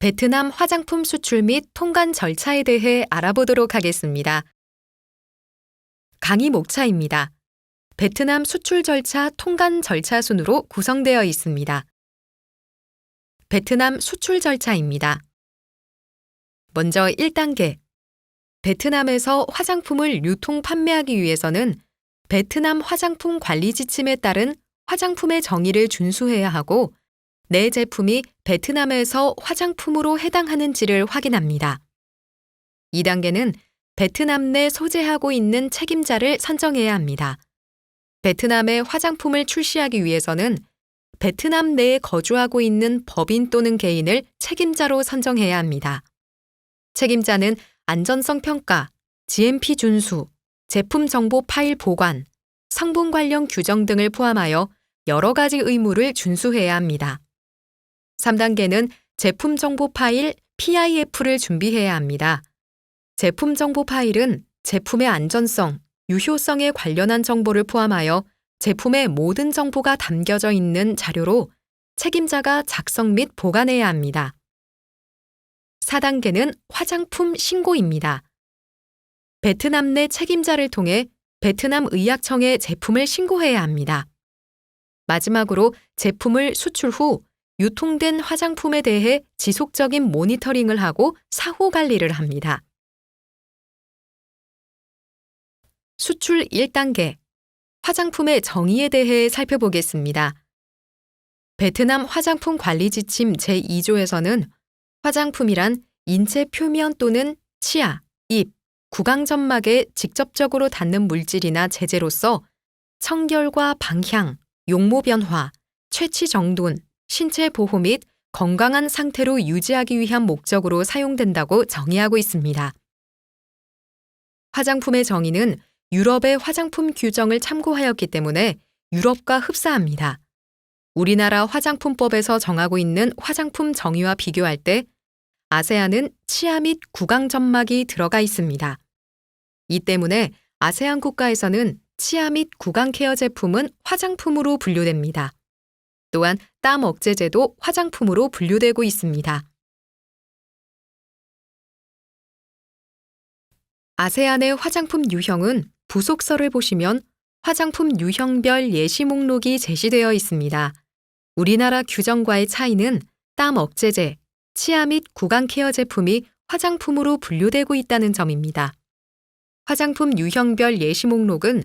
베트남 화장품 수출 및 통관 절차에 대해 알아보도록 하겠습니다. 강의 목차입니다. 베트남 수출 절차 통관 절차 순으로 구성되어 있습니다. 베트남 수출 절차입니다. 먼저 1단계. 베트남에서 화장품을 유통 판매하기 위해서는 베트남 화장품 관리 지침에 따른 화장품의 정의를 준수해야 하고 내 제품이 베트남에서 화장품으로 해당하는지를 확인합니다. 2단계는 베트남 내 소재하고 있는 책임자를 선정해야 합니다. 베트남에 화장품을 출시하기 위해서는 베트남 내에 거주하고 있는 법인 또는 개인을 책임자로 선정해야 합니다. 책임자는 안전성 평가, GMP 준수, 제품 정보 파일 보관, 성분 관련 규정 등을 포함하여 여러 가지 의무를 준수해야 합니다. 3단계는 제품 정보 파일 PIF를 준비해야 합니다. 제품 정보 파일은 제품의 안전성, 유효성에 관련한 정보를 포함하여 제품의 모든 정보가 담겨져 있는 자료로 책임자가 작성 및 보관해야 합니다. 4단계는 화장품 신고입니다. 베트남 내 책임자를 통해 베트남 의약청에 제품을 신고해야 합니다. 마지막으로 제품을 수출 후 유통된 화장품에 대해 지속적인 모니터링을 하고 사후 관리를 합니다. 수출 1단계. 화장품의 정의에 대해 살펴보겠습니다. 베트남 화장품 관리 지침 제2조에서는 화장품이란 인체 표면 또는 치아, 입, 구강점막에 직접적으로 닿는 물질이나 제재로서 청결과 방향, 용모 변화, 채취 정돈, 신체 보호 및 건강한 상태로 유지하기 위한 목적으로 사용된다고 정의하고 있습니다. 화장품의 정의는 유럽의 화장품 규정을 참고하였기 때문에 유럽과 흡사합니다. 우리나라 화장품법에서 정하고 있는 화장품 정의와 비교할 때 아세안은 치아 및 구강점막이 들어가 있습니다. 이 때문에 아세안 국가에서는 치아 및 구강 케어 제품은 화장품으로 분류됩니다. 또한 땀 억제제도 화장품으로 분류되고 있습니다. 아세안의 화장품 유형은 부속서를 보시면 화장품 유형별 예시 목록이 제시되어 있습니다. 우리나라 규정과의 차이는 땀 억제제, 치아 및 구강 케어 제품이 화장품으로 분류되고 있다는 점입니다. 화장품 유형별 예시 목록은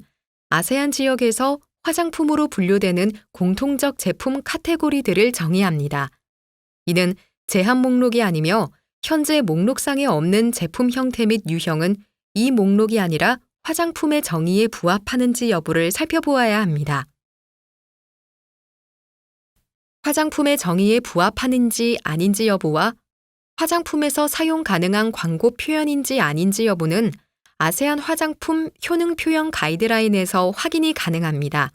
아세안 지역에서 화장품으로 분류되는 공통적 제품 카테고리들을 정의합니다. 이는 제한 목록이 아니며 현재 목록상에 없는 제품 형태 및 유형은 이 목록이 아니라 화장품의 정의에 부합하는지 여부를 살펴보아야 합니다. 화장품의 정의에 부합하는지 아닌지 여부와 화장품에서 사용 가능한 광고 표현인지 아닌지 여부는 아세안 화장품 효능 표현 가이드라인에서 확인이 가능합니다.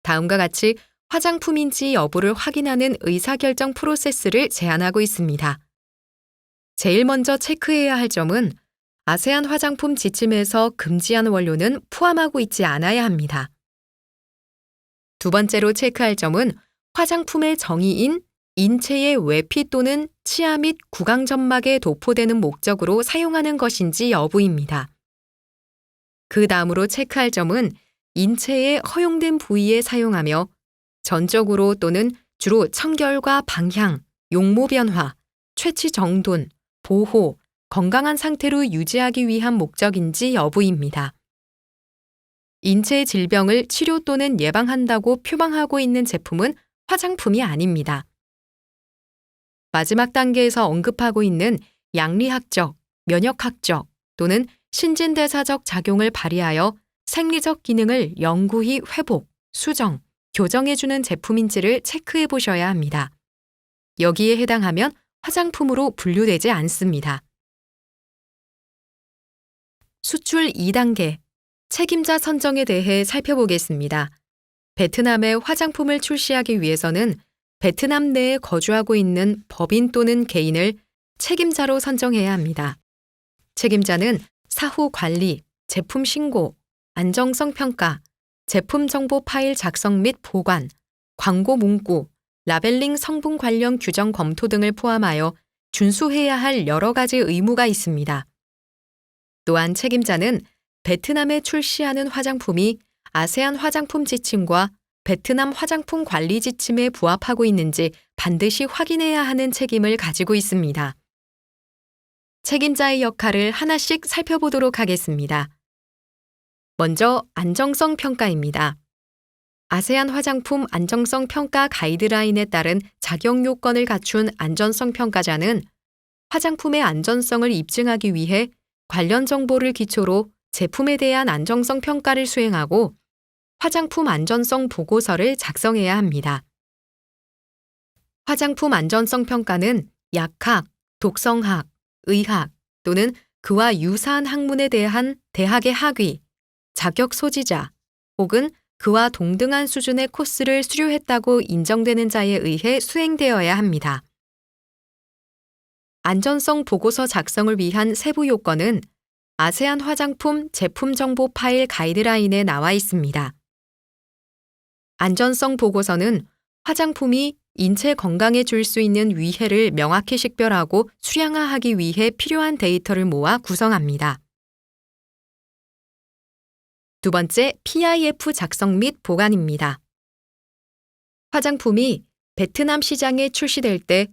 다음과 같이 화장품인지 여부를 확인하는 의사결정 프로세스를 제안하고 있습니다. 제일 먼저 체크해야 할 점은 아세안 화장품 지침에서 금지한 원료는 포함하고 있지 않아야 합니다. 두 번째로 체크할 점은 화장품의 정의인 인체의 외피 또는 치아 및 구강점막에 도포되는 목적으로 사용하는 것인지 여부입니다. 그 다음으로 체크할 점은 인체의 허용된 부위에 사용하며 전적으로 또는 주로 청결과 방향, 용모 변화, 채취 정돈, 보호, 건강한 상태로 유지하기 위한 목적인지 여부입니다. 인체 질병을 치료 또는 예방한다고 표방하고 있는 제품은 화장품이 아닙니다. 마지막 단계에서 언급하고 있는 양리학적, 면역학적 또는 신진대사적 작용을 발휘하여 생리적 기능을 영구히 회복, 수정, 교정해주는 제품인지를 체크해 보셔야 합니다. 여기에 해당하면 화장품으로 분류되지 않습니다. 수출 2단계, 책임자 선정에 대해 살펴보겠습니다. 베트남에 화장품을 출시하기 위해서는 베트남 내에 거주하고 있는 법인 또는 개인을 책임자로 선정해야 합니다. 책임자는 사후 관리, 제품 신고, 안정성 평가, 제품 정보 파일 작성 및 보관, 광고 문구, 라벨링 성분 관련 규정 검토 등을 포함하여 준수해야 할 여러 가지 의무가 있습니다. 또한 책임자는 베트남에 출시하는 화장품이 아세안 화장품 지침과 베트남 화장품 관리 지침에 부합하고 있는지 반드시 확인해야 하는 책임을 가지고 있습니다. 책임자의 역할을 하나씩 살펴보도록 하겠습니다. 먼저 안정성 평가입니다. 아세안 화장품 안정성 평가 가이드라인에 따른 자격 요건을 갖춘 안전성 평가자는 화장품의 안전성을 입증하기 위해 관련 정보를 기초로 제품에 대한 안정성 평가를 수행하고 화장품 안전성 보고서를 작성해야 합니다. 화장품 안전성 평가는 약학, 독성학, 의학 또는 그와 유사한 학문에 대한 대학의 학위, 자격 소지자 혹은 그와 동등한 수준의 코스를 수료했다고 인정되는 자에 의해 수행되어야 합니다. 안전성 보고서 작성을 위한 세부 요건은 아세안 화장품 제품 정보 파일 가이드라인에 나와 있습니다. 안전성 보고서는 화장품이 인체 건강에 줄 수 있는 위해를 명확히 식별하고 수량화하기 위해 필요한 데이터를 모아 구성합니다. 두 번째, PIF 작성 및 보관입니다. 화장품이 베트남 시장에 출시될 때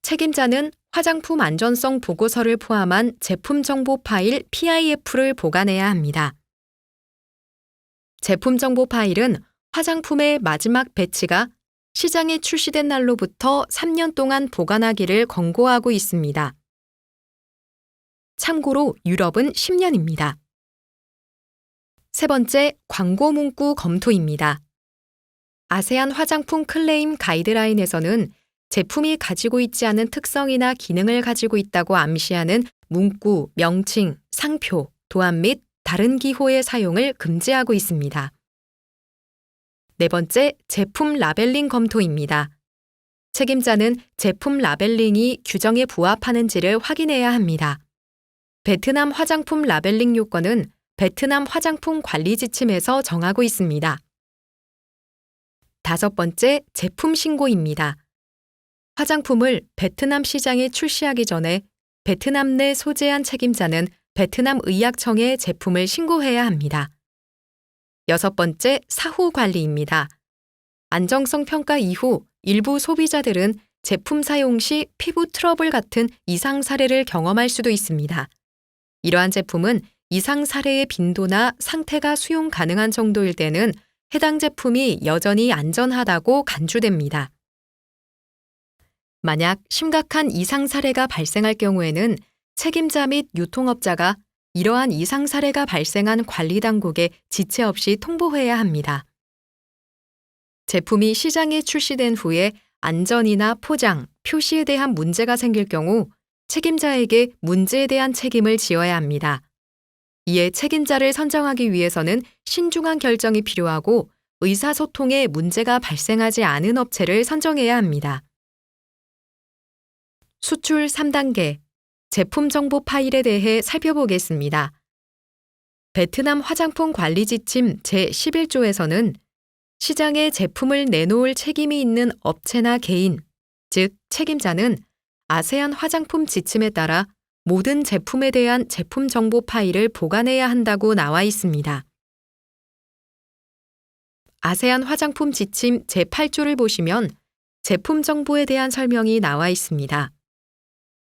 책임자는 화장품 안전성 보고서를 포함한 제품 정보 파일 PIF를 보관해야 합니다. 제품 정보 파일은 화장품의 마지막 배치가 시장에 출시된 날로부터 3년 동안 보관하기를 권고하고 있습니다. 참고로 유럽은 10년입니다. 세 번째, 광고 문구 검토입니다. 아세안 화장품 클레임 가이드라인에서는 제품이 가지고 있지 않은 특성이나 기능을 가지고 있다고 암시하는 문구, 명칭, 상표, 도안 및 다른 기호의 사용을 금지하고 있습니다. 네 번째, 제품 라벨링 검토입니다. 책임자는 제품 라벨링이 규정에 부합하는지를 확인해야 합니다. 베트남 화장품 라벨링 요건은 베트남 화장품 관리 지침에서 정하고 있습니다. 다섯 번째, 제품 신고입니다. 화장품을 베트남 시장에 출시하기 전에 베트남 내 소재한 책임자는 베트남 의약청에 제품을 신고해야 합니다. 여섯 번째, 사후 관리입니다. 안정성 평가 이후 일부 소비자들은 제품 사용 시 피부 트러블 같은 이상 사례를 경험할 수도 있습니다. 이러한 제품은 이상 사례의 빈도나 상태가 수용 가능한 정도일 때는 해당 제품이 여전히 안전하다고 간주됩니다. 만약 심각한 이상 사례가 발생할 경우에는 책임자 및 유통업자가 이러한 이상 사례가 발생한 관리당국에 지체 없이 통보해야 합니다. 제품이 시장에 출시된 후에 안전이나 포장, 표시에 대한 문제가 생길 경우 책임자에게 문제에 대한 책임을 지어야 합니다. 이에 책임자를 선정하기 위해서는 신중한 결정이 필요하고 의사소통에 문제가 발생하지 않은 업체를 선정해야 합니다. 수출 3단계, 제품 정보 파일에 대해 살펴보겠습니다. 베트남 화장품 관리 지침 제11조에서는 시장에 제품을 내놓을 책임이 있는 업체나 개인, 즉 책임자는 아세안 화장품 지침에 따라 모든 제품에 대한 제품 정보 파일을 보관해야 한다고 나와 있습니다. 아세안 화장품 지침 제8조를 보시면 제품 정보에 대한 설명이 나와 있습니다.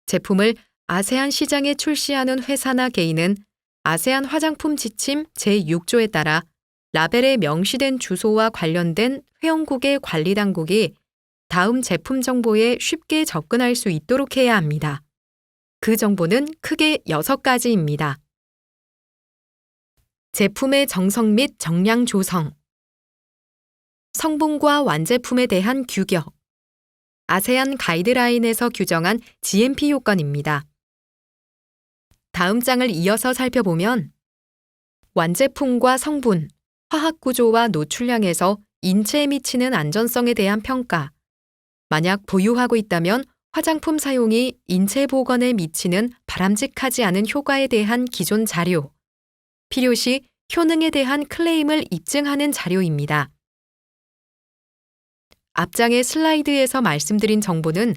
제품을 아세안 시장에 출시하는 회사나 개인은 아세안 화장품 지침 제6조에 따라 라벨에 명시된 주소와 관련된 회원국의 관리당국이 다음 제품 정보에 쉽게 접근할 수 있도록 해야 합니다. 그 정보는 크게 6가지입니다. 제품의 정성 및 정량 조성, 성분과 완제품에 대한 규격, 아세안 가이드라인에서 규정한 GMP 요건입니다. 다음 장을 이어서 살펴보면 완제품과 성분, 화학구조와 노출량에서 인체에 미치는 안전성에 대한 평가, 만약 보유하고 있다면 화장품 사용이 인체 보건에 미치는 바람직하지 않은 효과에 대한 기존 자료, 필요시 효능에 대한 클레임을 입증하는 자료입니다. 앞장의 슬라이드에서 말씀드린 정보는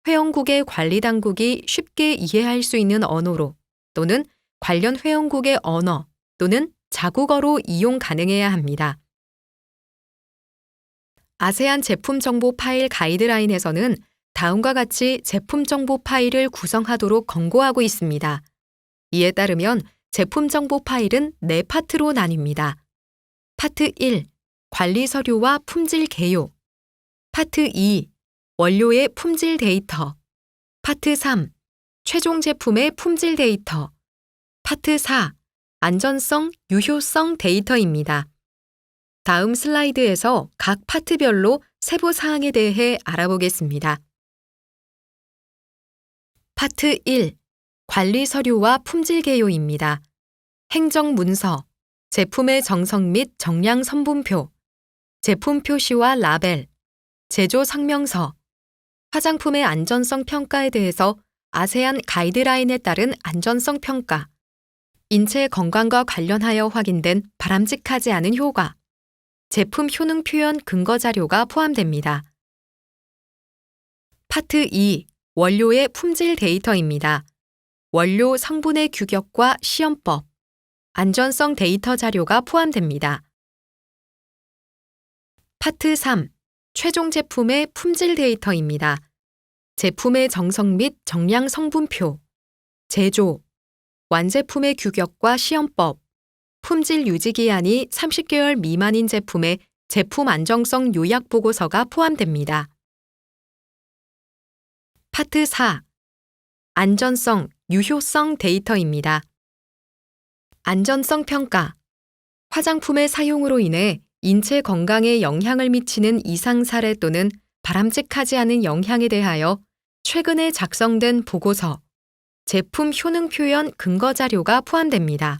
회원국의 관리당국이 쉽게 이해할 수 있는 언어로 또는 관련 회원국의 언어 또는 자국어로 이용 가능해야 합니다. 아세안 제품 정보 파일 가이드라인에서는 다음과 같이 제품 정보 파일을 구성하도록 권고하고 있습니다. 이에 따르면 제품 정보 파일은 4파트로 나뉩니다. 파트 1. 관리 서류와 품질 개요. 파트 2. 원료의 품질 데이터. 파트 3. 최종 제품의 품질 데이터. 파트 4. 안전성, 유효성 데이터입니다. 다음 슬라이드에서 각 파트별로 세부 사항에 대해 알아보겠습니다. 파트 1. 관리 서류와 품질 개요입니다. 행정 문서, 제품의 정성 및 정량 선분표, 제품 표시와 라벨, 제조 상명서, 화장품의 안전성 평가에 대해서 아세안 가이드라인에 따른 안전성 평가, 인체 건강과 관련하여 확인된 바람직하지 않은 효과, 제품 효능 표현 근거 자료가 포함됩니다. 파트 2. 원료의 품질 데이터입니다. 원료 성분의 규격과 시험법, 안전성 데이터 자료가 포함됩니다. 파트 3. 최종 제품의 품질 데이터입니다. 제품의 정성 및 정량 성분표, 제조, 완제품의 규격과 시험법, 품질 유지 기한이 30개월 미만인 제품의 제품 안정성 요약 보고서가 포함됩니다. 파트 4. 안전성, 유효성 데이터입니다. 안전성 평가. 화장품의 사용으로 인해 인체 건강에 영향을 미치는 이상 사례 또는 바람직하지 않은 영향에 대하여 최근에 작성된 보고서, 제품 효능 표현 근거 자료가 포함됩니다.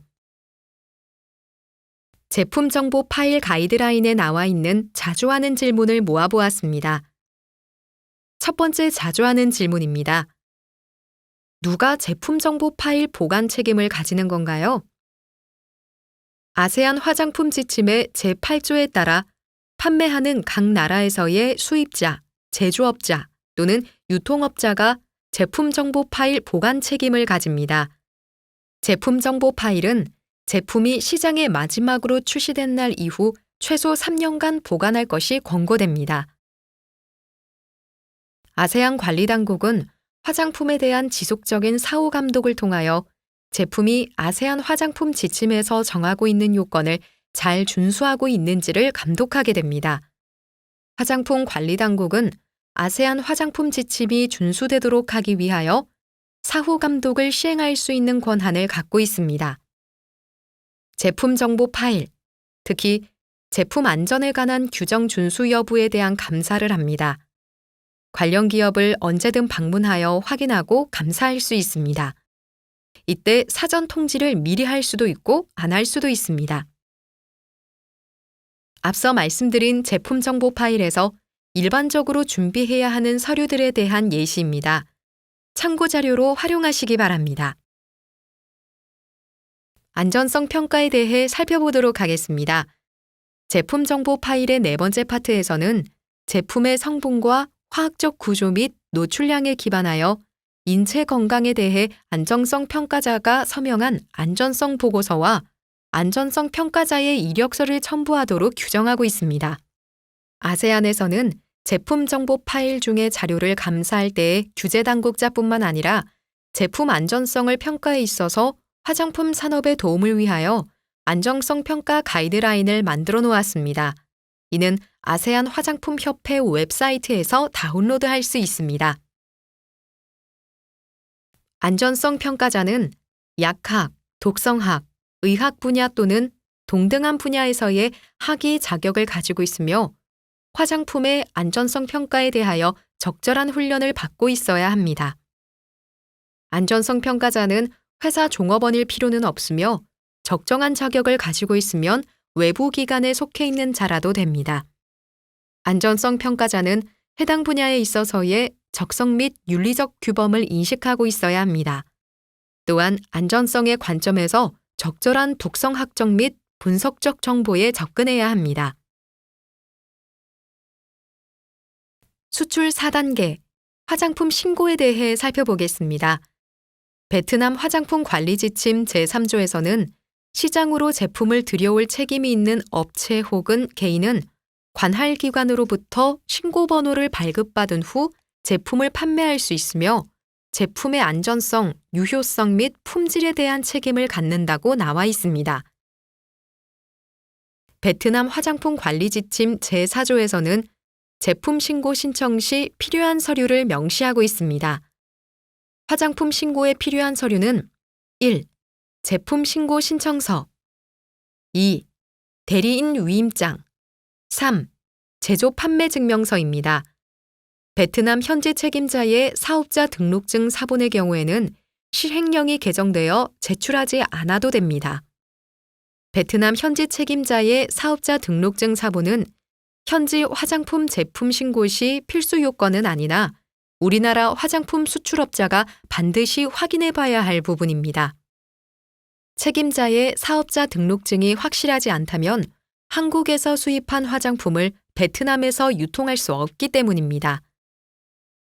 제품 정보 파일 가이드라인에 나와 있는 자주 하는 질문을 모아보았습니다. 첫 번째 자주 하는 질문입니다. 누가 제품 정보 파일 보관 책임을 가지는 건가요? 아세안 화장품 지침의 제8조에 따라 판매하는 각 나라에서의 수입자, 제조업자 또는 유통업자가 제품 정보 파일 보관 책임을 가집니다. 제품 정보 파일은 제품이 시장에 마지막으로 출시된 날 이후 최소 3년간 보관할 것이 권고됩니다. 아세안 관리당국은 화장품에 대한 지속적인 사후 감독을 통하여 제품이 아세안 화장품 지침에서 정하고 있는 요건을 잘 준수하고 있는지를 감독하게 됩니다. 화장품 관리당국은 아세안 화장품 지침이 준수되도록 하기 위하여 사후 감독을 시행할 수 있는 권한을 갖고 있습니다. 제품 정보 파일, 특히 제품 안전에 관한 규정 준수 여부에 대한 감사를 합니다. 관련 기업을 언제든 방문하여 확인하고 감사할 수 있습니다. 이때 사전 통지를 미리 할 수도 있고 안 할 수도 있습니다. 앞서 말씀드린 제품 정보 파일에서 일반적으로 준비해야 하는 서류들에 대한 예시입니다. 참고 자료로 활용하시기 바랍니다. 안전성 평가에 대해 살펴보도록 하겠습니다. 제품 정보 파일의 4번째 파트에서는 제품의 성분과 화학적 구조 및 노출량에 기반하여 인체 건강에 대해 안정성 평가자가 서명한 안전성 보고서와 안전성 평가자의 이력서를 첨부하도록 규정하고 있습니다. 아세안에서는 제품 정보 파일 중의 자료를 감사할 때의 규제 당국자뿐만 아니라 제품 안전성을 평가에 있어서 화장품 산업의 도움을 위하여 안정성 평가 가이드라인을 만들어 놓았습니다. 이는 아세안 화장품 협회 웹사이트에서 다운로드할 수 있습니다. 안전성 평가자는 약학, 독성학, 의학 분야 또는 동등한 분야에서의 학위 자격을 가지고 있으며 화장품의 안전성 평가에 대하여 적절한 훈련을 받고 있어야 합니다. 안전성 평가자는 회사 종업원일 필요는 없으며 적정한 자격을 가지고 있으면 외부 기관에 속해 있는 자라도 됩니다. 안전성 평가자는 해당 분야에 있어서의 적성 및 윤리적 규범을 인식하고 있어야 합니다. 또한 안전성의 관점에서 적절한 독성학적 및 분석적 정보에 접근해야 합니다. 수출 4단계, 화장품 신고에 대해 살펴보겠습니다. 베트남 화장품 관리 지침 제3조에서는 시장으로 제품을 들여올 책임이 있는 업체 혹은 개인은 관할 기관으로부터 신고 번호를 발급받은 후 제품을 판매할 수 있으며 제품의 안전성, 유효성 및 품질에 대한 책임을 갖는다고 나와 있습니다. 베트남 화장품 관리 지침 제4조에서는 제품 신고 신청 시 필요한 서류를 명시하고 있습니다. 화장품 신고에 필요한 서류는 1. 제품 신고 신청서 2. 대리인 위임장 3. 제조 판매 증명서입니다. 베트남 현지 책임자의 사업자 등록증 사본의 경우에는 시행령이 개정되어 제출하지 않아도 됩니다. 베트남 현지 책임자의 사업자 등록증 사본은 현지 화장품 제품 신고 시 필수 요건은 아니나 우리나라 화장품 수출업자가 반드시 확인해 봐야 할 부분입니다. 책임자의 사업자 등록증이 확실하지 않다면 한국에서 수입한 화장품을 베트남에서 유통할 수 없기 때문입니다.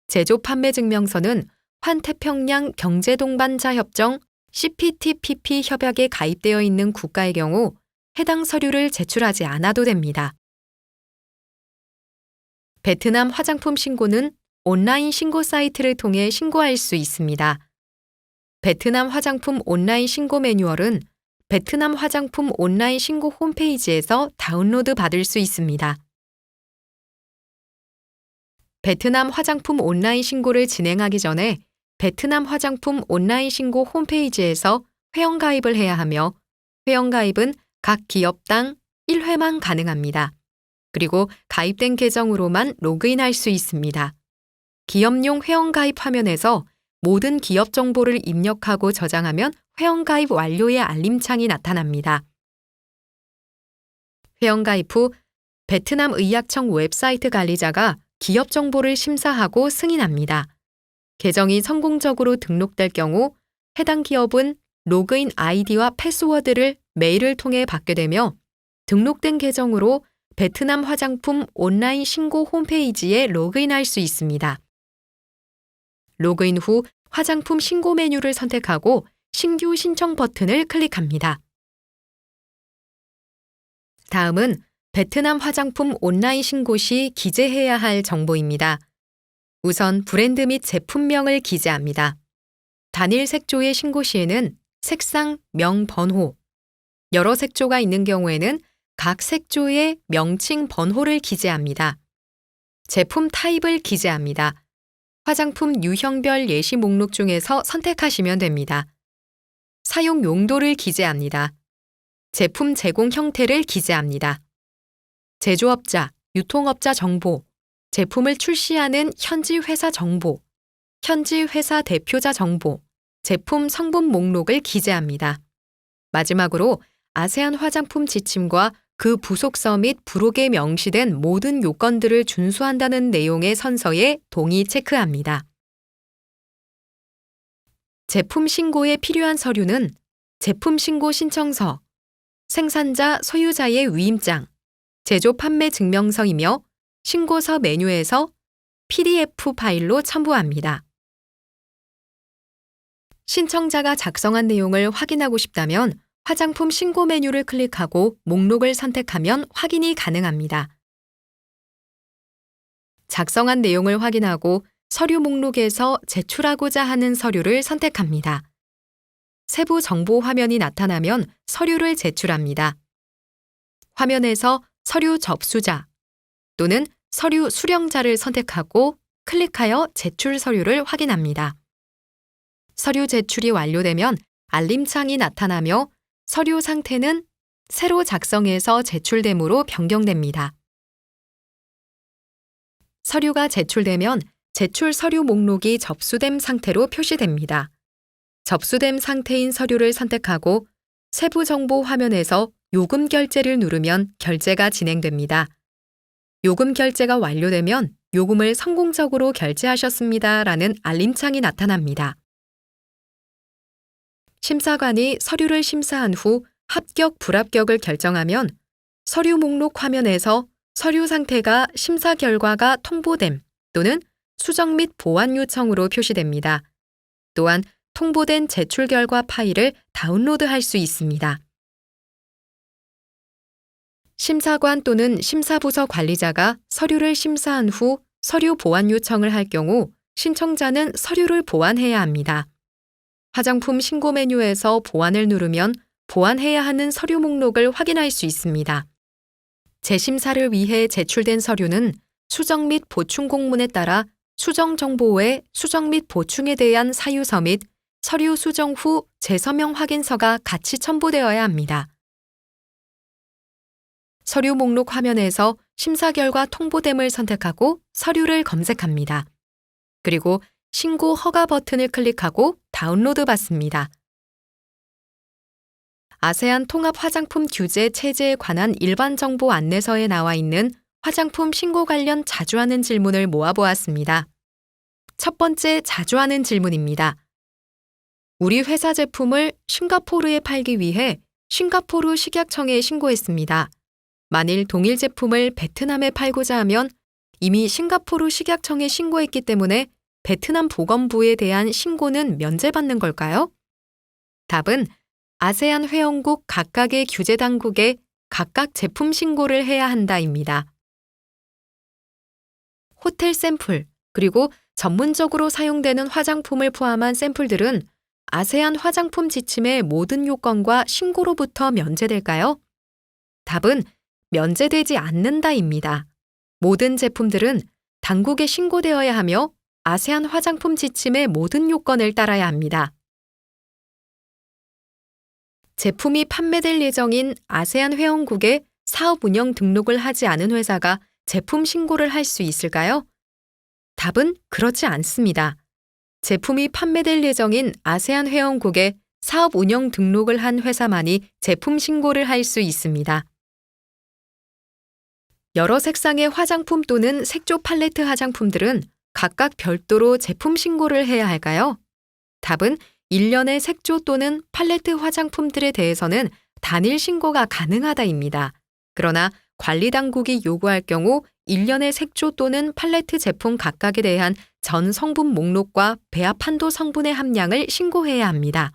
제조 판매 증명서는 환태평양 경제동반자협정 CPTPP 협약에 가입되어 있는 국가의 경우 해당 서류를 제출하지 않아도 됩니다. 베트남 화장품 신고는 온라인 신고 사이트를 통해 신고할 수 있습니다. 베트남 화장품 온라인 신고 매뉴얼은 베트남 화장품 온라인 신고 홈페이지에서 다운로드 받을 수 있습니다. 베트남 화장품 온라인 신고를 진행하기 전에 베트남 화장품 온라인 신고 홈페이지에서 회원가입을 해야 하며 회원가입은 각 기업당 1회만 가능합니다. 그리고 가입된 계정으로만 로그인할 수 있습니다. 기업용 회원가입 화면에서 모든 기업 정보를 입력하고 저장하면 회원가입 완료의 알림창이 나타납니다. 회원가입 후 베트남 의약청 웹사이트 관리자가 기업 정보를 심사하고 승인합니다. 계정이 성공적으로 등록될 경우 해당 기업은 로그인 아이디와 패스워드를 메일을 통해 받게 되며 등록된 계정으로 베트남 화장품 온라인 신고 홈페이지에 로그인할 수 있습니다. 로그인 후 화장품 신고 메뉴를 선택하고 신규 신청 버튼을 클릭합니다. 다음은 베트남 화장품 온라인 신고 시 기재해야 할 정보입니다. 우선 브랜드 및 제품명을 기재합니다. 단일 색조의 신고 시에는 색상, 명, 번호, 여러 색조가 있는 경우에는 각 색조의 명칭 번호를 기재합니다. 제품 타입을 기재합니다. 화장품 유형별 예시 목록 중에서 선택하시면 됩니다. 사용 용도를 기재합니다. 제품 제공 형태를 기재합니다. 제조업자, 유통업자 정보, 제품을 출시하는 현지 회사 정보, 현지 회사 대표자 정보, 제품 성분 목록을 기재합니다. 마지막으로 아세안 화장품 지침과 그 부속서 및 부록에 명시된 모든 요건들을 준수한다는 내용의 선서에 동의 체크합니다. 제품 신고에 필요한 서류는 제품 신고 신청서, 생산자 소유자의 위임장, 제조 판매 증명서이며 신고서 메뉴에서 PDF 파일로 첨부합니다. 신청자가 작성한 내용을 확인하고 싶다면 화장품 신고 메뉴를 클릭하고 목록을 선택하면 확인이 가능합니다. 작성한 내용을 확인하고 서류 목록에서 제출하고자 하는 서류를 선택합니다. 세부 정보 화면이 나타나면 서류를 제출합니다. 화면에서 서류 접수자 또는 서류 수령자를 선택하고 클릭하여 제출 서류를 확인합니다. 서류 제출이 완료되면 알림창이 나타나며 서류 상태는 새로 작성해서 제출됨으로 변경됩니다. 서류가 제출되면 제출 서류 목록이 접수된 상태로 표시됩니다. 접수된 상태인 서류를 선택하고 세부 정보 화면에서 요금 결제를 누르면 결제가 진행됩니다. 요금 결제가 완료되면 요금을 성공적으로 결제하셨습니다라는 알림창이 나타납니다. 심사관이 서류를 심사한 후 합격, 불합격을 결정하면 서류 목록 화면에서 서류 상태가 심사 결과가 통보됨 또는 수정 및 보완 요청으로 표시됩니다. 또한 통보된 제출 결과 파일을 다운로드할 수 있습니다. 심사관 또는 심사부서 관리자가 서류를 심사한 후 서류 보완 요청을 할 경우 신청자는 서류를 보완해야 합니다. 화장품 신고 메뉴에서 보완을 누르면 보완해야 하는 서류 목록을 확인할 수 있습니다. 재심사를 위해 제출된 서류는 수정 및 보충 공문에 따라 수정 정보 외 수정 및 보충에 대한 사유서 및 서류 수정 후 재서명 확인서가 같이 첨부되어야 합니다. 서류 목록 화면에서 심사 결과 통보됨을 선택하고 서류를 검색합니다. 그리고 신고 허가 버튼을 클릭하고 다운로드 받습니다. 아세안 통합 화장품 규제 체제에 관한 일반 정보 안내서에 나와 있는 화장품 신고 관련 자주 하는 질문을 모아보았습니다. 첫 번째 자주 하는 질문입니다. 우리 회사 제품을 싱가포르에 팔기 위해 싱가포르 식약청에 신고했습니다. 만일 동일 제품을 베트남에 팔고자 하면 이미 싱가포르 식약청에 신고했기 때문에 베트남 보건부에 대한 신고는 면제받는 걸까요? 답은 아세안 회원국 각각의 규제 당국에 각각 제품 신고를 해야 한다입니다. 호텔 샘플, 그리고 전문적으로 사용되는 화장품을 포함한 샘플들은 아세안 화장품 지침의 모든 요건과 신고로부터 면제될까요? 답은 면제되지 않는다입니다. 모든 제품들은 당국에 신고되어야 하며 아세안 화장품 지침의 모든 요건을 따라야 합니다. 제품이 판매될 예정인 아세안 회원국에 사업 운영 등록을 하지 않은 회사가 제품 신고를 할 수 있을까요? 답은 그렇지 않습니다. 제품이 판매될 예정인 아세안 회원국에 사업 운영 등록을 한 회사만이 제품 신고를 할 수 있습니다. 여러 색상의 화장품 또는 색조 팔레트 화장품들은 각각 별도로 제품 신고를 해야 할까요? 답은 일련의 색조 또는 팔레트 화장품들에 대해서는 단일 신고가 가능하다입니다. 그러나 관리당국이 요구할 경우 일련의 색조 또는 팔레트 제품 각각에 대한 전 성분 목록과 배합 한도 성분의 함량을 신고해야 합니다.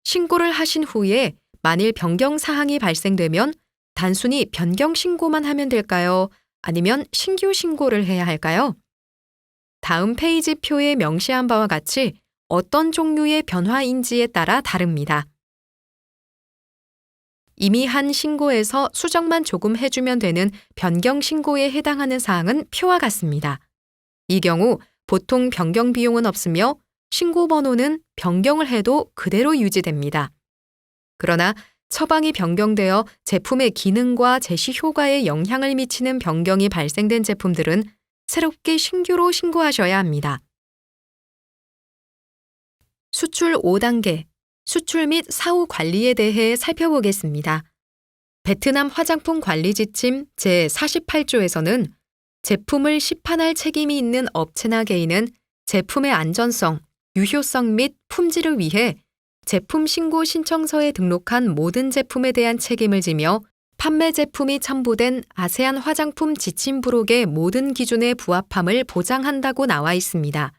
신고를 하신 후에 만일 변경 사항이 발생되면 단순히 변경 신고만 하면 될까요? 아니면 신규 신고를 해야 할까요? 다음 페이지 표에 명시한 바와 같이 어떤 종류의 변화인지에 따라 다릅니다. 이미 한 신고에서 수정만 조금 해주면 되는 변경 신고에 해당하는 사항은 표와 같습니다. 이 경우 보통 변경 비용은 없으며 신고 번호는 변경을 해도 그대로 유지됩니다. 그러나 처방이 변경되어 제품의 기능과 제시 효과에 영향을 미치는 변경이 발생된 제품들은 새롭게 신규로 신고하셔야 합니다. 수출 5단계, 수출 및 사후 관리에 대해 살펴보겠습니다. 베트남 화장품 관리 지침 제48조에서는 제품을 시판할 책임이 있는 업체나 개인은 제품의 안전성, 유효성 및 품질을 위해 제품 신고 신청서에 등록한 모든 제품에 대한 책임을 지며 판매 제품이 첨부된 아세안 화장품 지침 부록의 모든 기준에 부합함을 보장한다고 나와 있습니다.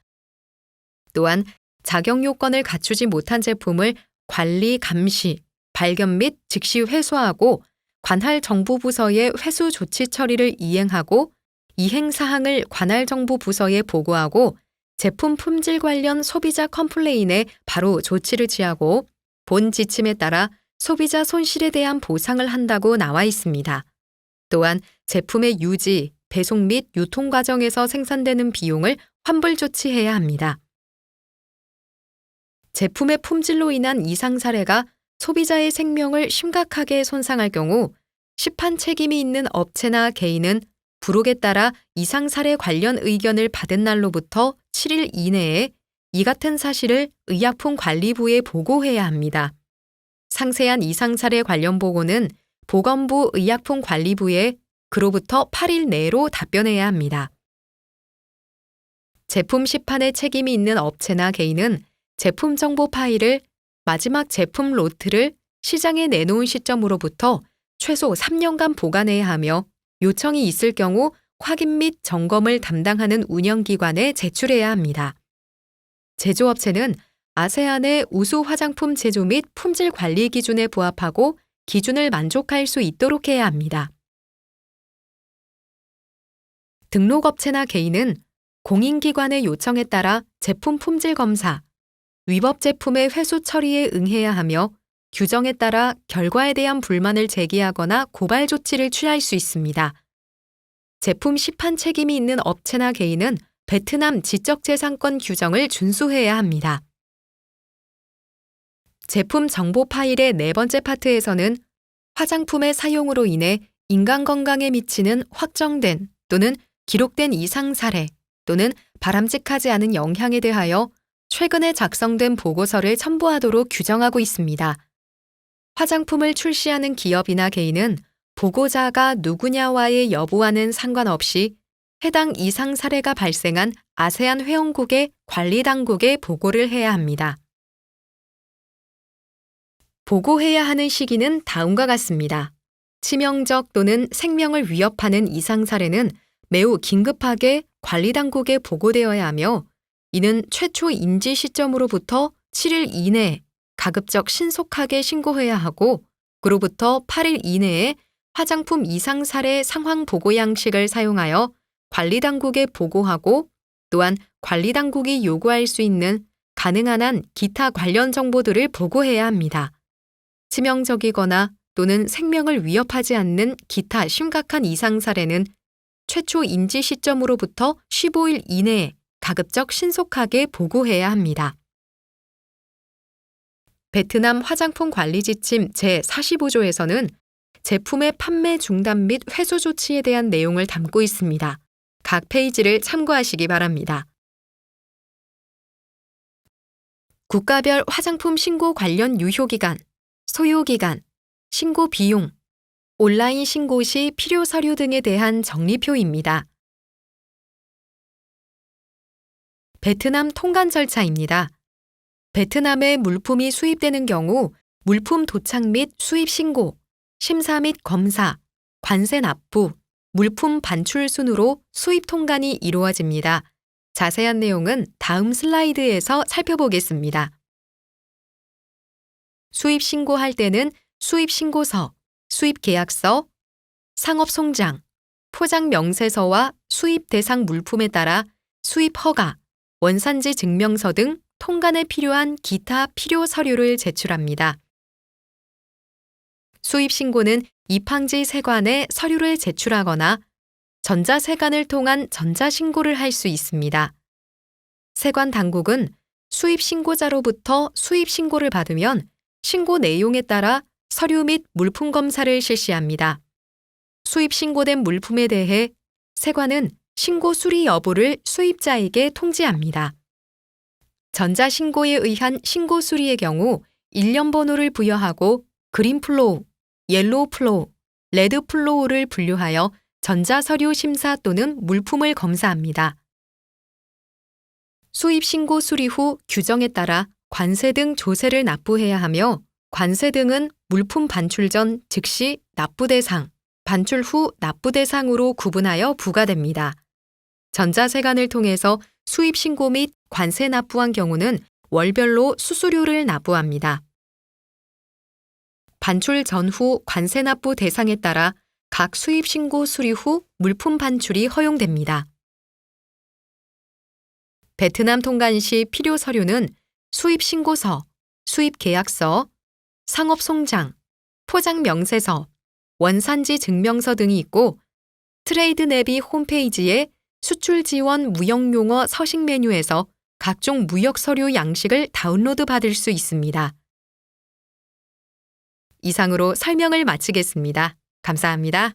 또한 자격 요건을 갖추지 못한 제품을 관리, 감시, 발견 및 즉시 회수하고 관할 정부 부서에 회수 조치 처리를 이행하고 이행 사항을 관할 정부 부서에 보고하고 제품 품질 관련 소비자 컴플레인에 바로 조치를 취하고 본 지침에 따라 소비자 손실에 대한 보상을 한다고 나와 있습니다. 또한 제품의 유지, 배송 및 유통 과정에서 생산되는 비용을 환불 조치해야 합니다. 제품의 품질로 인한 이상 사례가 소비자의 생명을 심각하게 손상할 경우 시판 책임이 있는 업체나 개인은 부록에 따라 이상 사례 관련 의견을 받은 날로부터 7일 이내에 이 같은 사실을 의약품관리부에 보고해야 합니다. 상세한 이상 사례 관련 보고는 보건부 의약품관리부에 그로부터 8일 내로 답변해야 합니다. 제품 시판에 책임이 있는 업체나 개인은 제품 정보 파일을 마지막 제품 로트를 시장에 내놓은 시점으로부터 최소 3년간 보관해야 하며 요청이 있을 경우 확인 및 점검을 담당하는 운영기관에 제출해야 합니다. 제조업체는 아세안의 우수 화장품 제조 및 품질 관리 기준에 부합하고 기준을 만족할 수 있도록 해야 합니다. 등록업체나 개인은 공인기관의 요청에 따라 제품 품질 검사, 위법 제품의 회수 처리에 응해야 하며 규정에 따라 결과에 대한 불만을 제기하거나 고발 조치를 취할 수 있습니다. 제품 시판 책임이 있는 업체나 개인은 베트남 지적재산권 규정을 준수해야 합니다. 제품 정보 파일의 네 번째 파트에서는 화장품의 사용으로 인해 인간 건강에 미치는 확정된 또는 기록된 이상 사례 또는 바람직하지 않은 영향에 대하여 최근에 작성된 보고서를 첨부하도록 규정하고 있습니다. 화장품을 출시하는 기업이나 개인은 보고자가 누구냐와의 여부와는 상관없이 해당 이상 사례가 발생한 아세안 회원국의 관리당국에 보고를 해야 합니다. 보고해야 하는 시기는 다음과 같습니다. 치명적 또는 생명을 위협하는 이상 사례는 매우 긴급하게 관리당국에 보고되어야 하며 이는 최초 인지 시점으로부터 7일 이내에 가급적 신속하게 신고해야 하고 그로부터 8일 이내에 화장품 이상 사례 상황 보고 양식을 사용하여 관리당국에 보고하고 또한 관리당국이 요구할 수 있는 가능한 한 기타 관련 정보들을 보고해야 합니다. 치명적이거나 또는 생명을 위협하지 않는 기타 심각한 이상 사례는 최초 인지 시점으로부터 15일 이내에 가급적 신속하게 보고해야 합니다. 베트남 화장품 관리 지침 제45조에서는 제품의 판매 중단 및 회수 조치에 대한 내용을 담고 있습니다. 각 페이지를 참고하시기 바랍니다. 국가별 화장품 신고 관련 유효기간, 소요기간, 신고 비용, 온라인 신고 시 필요 서류 등에 대한 정리표입니다. 베트남 통관 절차입니다. 베트남에 물품이 수입되는 경우 물품 도착 및 수입 신고, 심사 및 검사, 관세 납부, 물품 반출 순으로 수입 통관이 이루어집니다. 자세한 내용은 다음 슬라이드에서 살펴보겠습니다. 수입 신고할 때는 수입 신고서, 수입 계약서, 상업 송장, 포장 명세서와 수입 대상 물품에 따라 수입 허가, 원산지 증명서 등 통관에 필요한 기타 필요 서류를 제출합니다. 수입 신고는 입항지 세관에 서류를 제출하거나 전자세관을 통한 전자신고를 할 수 있습니다. 세관 당국은 수입 신고자로부터 수입 신고를 받으면 신고 내용에 따라 서류 및 물품 검사를 실시합니다. 수입 신고된 물품에 대해 세관은 신고 수리 여부를 수입자에게 통지합니다. 전자신고에 의한 신고 수리의 경우 일련 번호를 부여하고 그린 플로우, 옐로우 플로우, 레드 플로우를 분류하여 전자서류 심사 또는 물품을 검사합니다. 수입 신고 수리 후 규정에 따라 관세 등 조세를 납부해야 하며 관세 등은 물품 반출 전 즉시 납부 대상, 반출 후 납부 대상으로 구분하여 부과됩니다. 전자세관을 통해서 수입 신고 및 관세 납부한 경우는 월별로 수수료를 납부합니다. 반출 전후 관세 납부 대상에 따라 각 수입 신고 수리 후 물품 반출이 허용됩니다. 베트남 통관 시 필요 서류는 수입 신고서, 수입 계약서, 상업 송장, 포장 명세서, 원산지 증명서 등이 있고 트레이드 내비 홈페이지에 수출 지원 무역용어 서식 메뉴에서 각종 무역 서류 양식을 다운로드 받을 수 있습니다. 이상으로 설명을 마치겠습니다. 감사합니다.